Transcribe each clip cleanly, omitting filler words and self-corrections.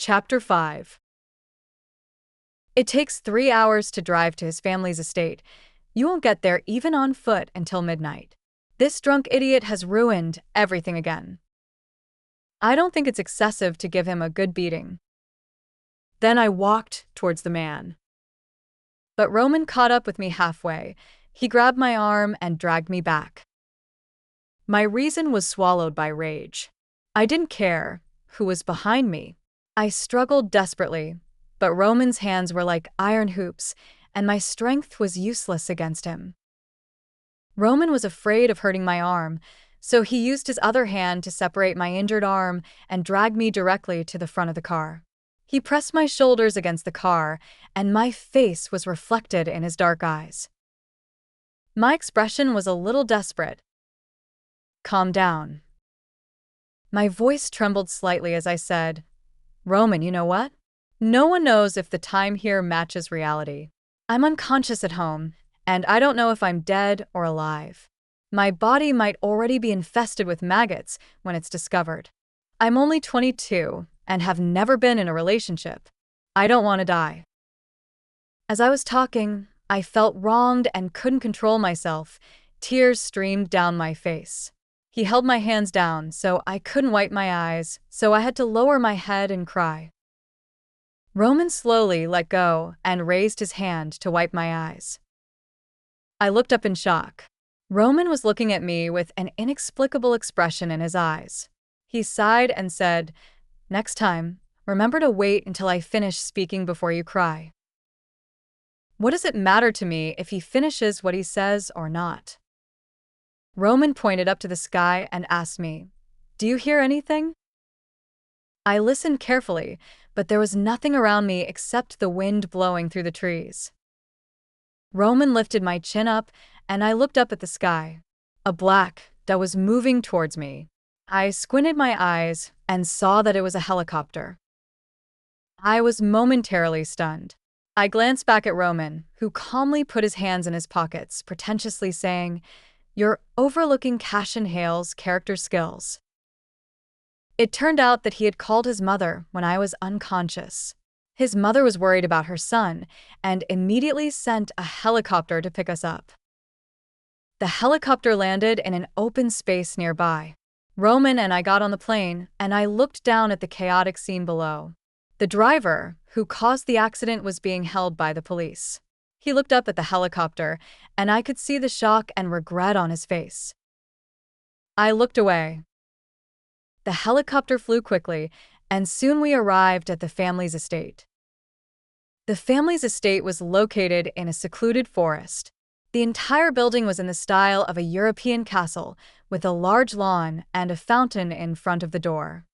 Chapter 5. It takes 3 hours to drive to his family's estate. You won't get there even on foot until midnight. This drunk idiot has ruined everything again. I don't think it's excessive to give him a good beating. Then I walked towards the man. But Roman caught up with me halfway. He grabbed my arm and dragged me back. My reason was swallowed by rage. I didn't care who was behind me. I struggled desperately, but Roman's hands were like iron hoops, and my strength was useless against him. Roman was afraid of hurting my arm, so he used his other hand to separate my injured arm and drag me directly to the front of the car. He pressed my shoulders against the car, and my face was reflected in his dark eyes. My expression was a little desperate. "Calm down." My voice trembled slightly as I said, "Roman, you know what? No one knows if the time here matches reality. I'm unconscious at home, and I don't know if I'm dead or alive. My body might already be infested with maggots when it's discovered. I'm only 22 and have never been in a relationship. I don't want to die." As I was talking, I felt wronged and couldn't control myself. Tears streamed down my face. He held my hands down so I couldn't wipe my eyes, so I had to lower my head and cry. Roman slowly let go and raised his hand to wipe my eyes. I looked up in shock. Roman was looking at me with an inexplicable expression in his eyes. He sighed and said, "Next time, remember to wait until I finish speaking before you cry." What does it matter to me if he finishes what he says or not? Roman pointed up to the sky and asked me, "Do you hear anything?" I listened carefully, but there was nothing around me except the wind blowing through the trees. Roman lifted my chin up, and I looked up at the sky. A black that was moving towards me. I squinted my eyes and saw that it was a helicopter. I was momentarily stunned. I glanced back at Roman, who calmly put his hands in his pockets, pretentiously saying, "You're overlooking Cassian Hale's character skills." It turned out that he had called his mother when I was unconscious. His mother was worried about her son and immediately sent a helicopter to pick us up. The helicopter landed in an open space nearby. Roman and I got on the plane, and I looked down at the chaotic scene below. The driver, who caused the accident, was being held by the police. He looked up at the helicopter, and I could see the shock and regret on his face. I looked away. The helicopter flew quickly, and soon we arrived at the family's estate. The family's estate was located in a secluded forest. The entire building was in the style of a European castle, with a large lawn and a fountain in front of the door.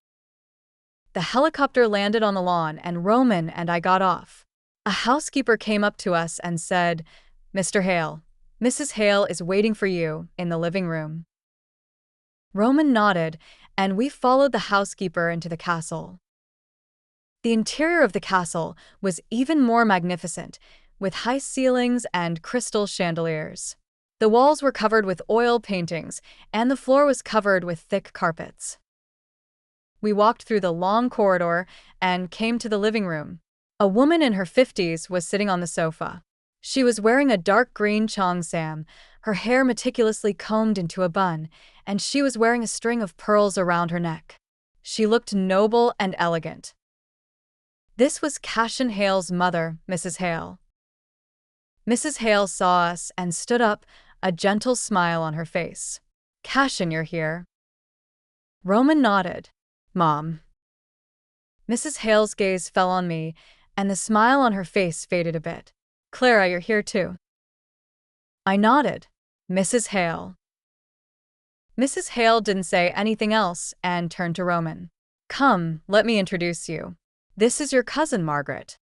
The helicopter landed on the lawn, and Roman and I got off. A housekeeper came up to us and said, "Mr. Hale, Mrs. Hale is waiting for you in the living room." Roman nodded, and we followed the housekeeper into the castle. The interior of the castle was even more magnificent, with high ceilings and crystal chandeliers. The walls were covered with oil paintings, and the floor was covered with thick carpets. We walked through the long corridor and came to the living room. A woman in her 50s was sitting on the sofa. She was wearing a dark green cheongsam, her hair meticulously combed into a bun, and she was wearing a string of pearls around her neck. She looked noble and elegant. This was Cassian Hale's mother, Mrs. Hale. Mrs. Hale saw us and stood up, a gentle smile on her face. "Cassian, you're here." Roman nodded. "Mom." Mrs. Hale's gaze fell on me, and the smile on her face faded a bit. "Clara, you're here too." I nodded. "Mrs. Hale." Mrs. Hale didn't say anything else and turned to Roman. "Come, let me introduce you. This is your cousin, Margaret."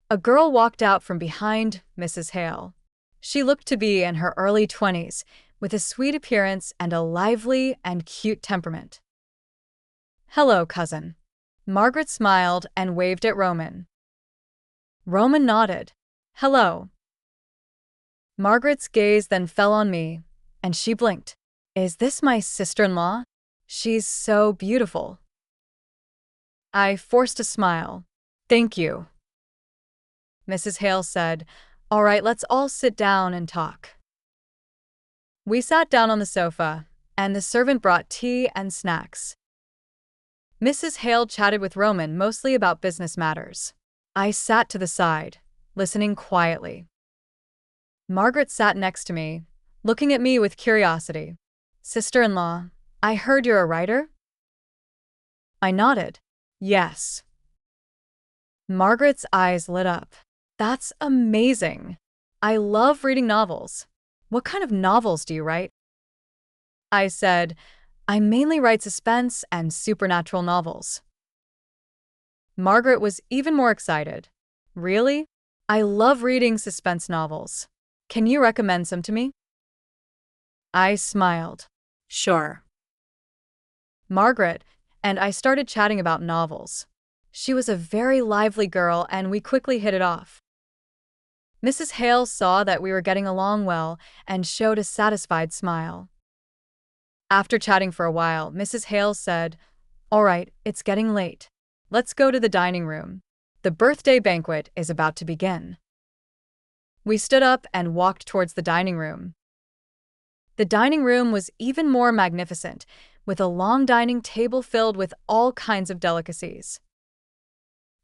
A girl walked out from behind Mrs. Hale. She looked to be in her early 20s, with a sweet appearance and a lively and cute temperament. "Hello, cousin." Margaret smiled and waved at Roman. Roman nodded. "Hello." Margaret's gaze then fell on me, and she blinked. "Is this my sister-in-law? She's so beautiful." I forced a smile. Thank you. Mrs. Hale said, All right, let's all sit down and talk. We sat down on the sofa, and the servant brought tea and snacks. Mrs. Hale chatted with Roman mostly about business matters. I sat to the side, listening quietly. Margaret sat next to me, looking at me with curiosity. Sister-in-law, I heard you're a writer? I nodded. Yes. Margaret's eyes lit up. That's amazing. I love reading novels. What kind of novels do you write? I said, I mainly write suspense and supernatural novels. Margaret was even more excited. Really? I love reading suspense novels. Can you recommend some to me? I smiled. Sure. Margaret and I started chatting about novels. She was a very lively girl and we quickly hit it off. Mrs. Hale saw that we were getting along well and showed a satisfied smile. After chatting for a while, Mrs. Hale said, All right, it's getting late. Let's go to the dining room. The birthday banquet is about to begin. We stood up and walked towards the dining room. The dining room was even more magnificent, with a long dining table filled with all kinds of delicacies.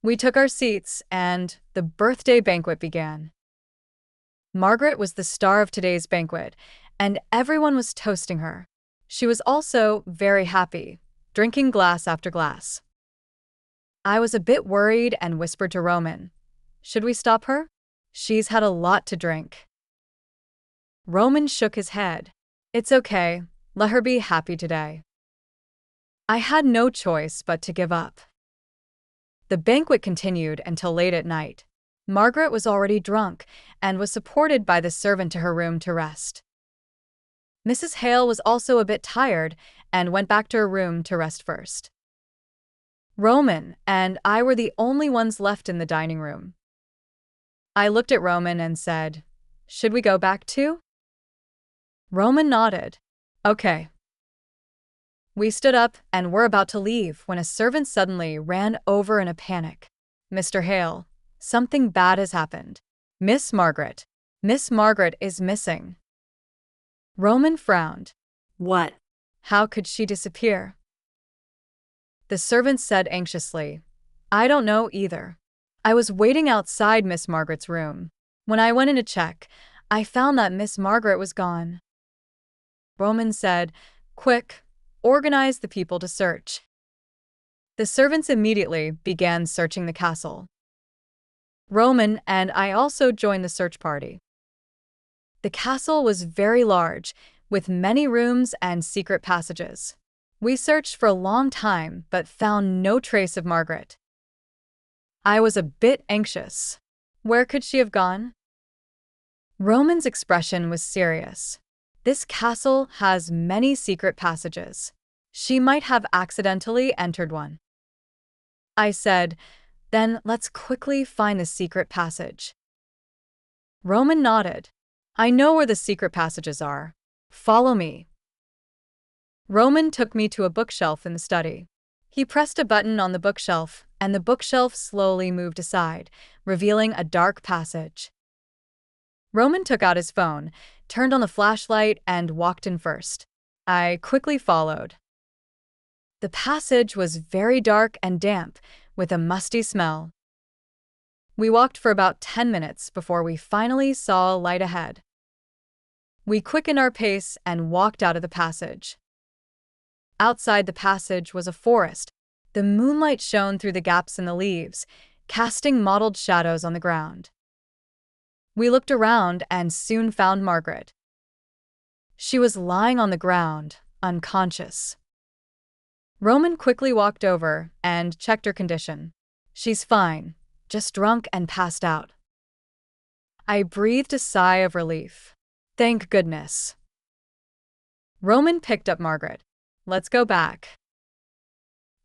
We took our seats, and the birthday banquet began. Margaret was the star of today's banquet, and everyone was toasting her. She was also very happy, drinking glass after glass. I was a bit worried and whispered to Roman, Should we stop her? She's had a lot to drink. Roman shook his head. It's okay, let her be happy today. I had no choice but to give up. The banquet continued until late at night. Margaret was already drunk and was supported by the servant to her room to rest. Mrs. Hale was also a bit tired and went back to her room to rest first. Roman and I were the only ones left in the dining room. I looked at Roman and said, Should we go back too? Roman nodded. Okay. We stood up and were about to leave when a servant suddenly ran over in a panic. Mr. Hale, something bad has happened. Miss Margaret is missing. Roman frowned. What? How could she disappear? The servant said anxiously, I don't know either. I was waiting outside Miss Margaret's room. When I went in to check, I found that Miss Margaret was gone. Roman said, Quick, organize the people to search. The servants immediately began searching the castle. Roman and I also joined the search party. The castle was very large, with many rooms and secret passages. We searched for a long time but found no trace of Margaret. I was a bit anxious. Where could she have gone? Roman's expression was serious. This castle has many secret passages. She might have accidentally entered one. I said, Then let's quickly find the secret passage. Roman nodded. I know where the secret passages are. Follow me. Roman took me to a bookshelf in the study. He pressed a button on the bookshelf, and the bookshelf slowly moved aside, revealing a dark passage. Roman took out his phone, turned on the flashlight, and walked in first. I quickly followed. The passage was very dark and damp, with a musty smell. We walked for about 10 minutes before we finally saw a light ahead. We quickened our pace and walked out of the passage. Outside the passage was a forest. The moonlight shone through the gaps in the leaves, casting mottled shadows on the ground. We looked around and soon found Margaret. She was lying on the ground, unconscious. Roman quickly walked over and checked her condition. She's fine, just drunk and passed out. I breathed a sigh of relief. Thank goodness. Roman picked up Margaret. Let's go back.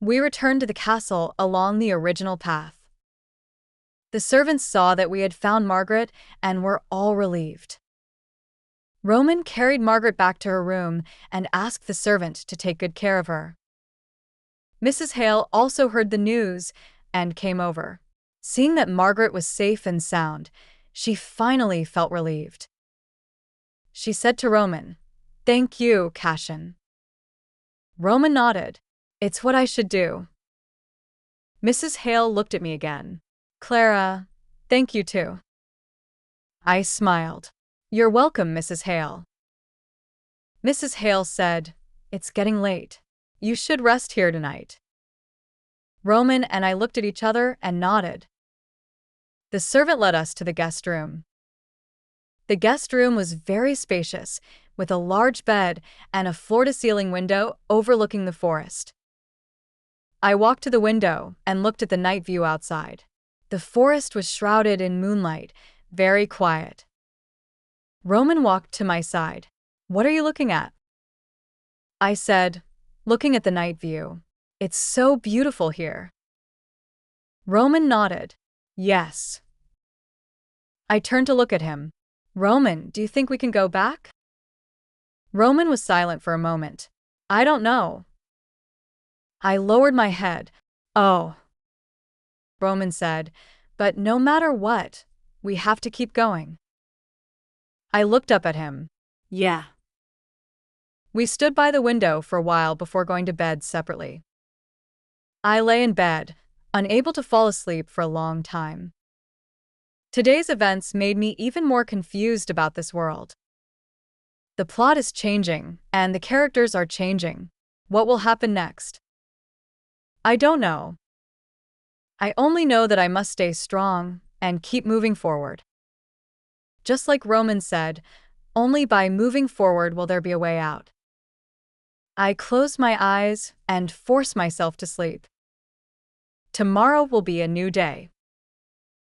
We returned to the castle along the original path. The servants saw that we had found Margaret and were all relieved. Roman carried Margaret back to her room and asked the servant to take good care of her. Mrs. Hale also heard the news and came over. Seeing that Margaret was safe and sound, she finally felt relieved. She said to Roman, "Thank you, Cassian." Roman nodded. "It's what I should do." Mrs. Hale looked at me again. "Clara, thank you too." I smiled. "You're welcome, Mrs. Hale." Mrs. Hale said, "It's getting late. You should rest here tonight." Roman and I looked at each other and nodded. The servant led us to the guest room. The guest room was very spacious, with a large bed and a floor-to-ceiling window overlooking the forest. I walked to the window and looked at the night view outside. The forest was shrouded in moonlight, very quiet. Roman walked to my side. "What are you looking at?" I said, "Looking at the night view. It's so beautiful here." Roman nodded. "Yes." I turned to look at him. "Roman, do you think we can go back?" Roman was silent for a moment. "I don't know." I lowered my head. "Oh," Roman said, "but no matter what, we have to keep going." I looked up at him. "Yeah." We stood by the window for a while before going to bed separately. I lay in bed, unable to fall asleep for a long time. Today's events made me even more confused about this world. The plot is changing, and the characters are changing. What will happen next? I don't know. I only know that I must stay strong and keep moving forward. Just like Roman said, only by moving forward will there be a way out. I closed my eyes and forced myself to sleep. Tomorrow will be a new day.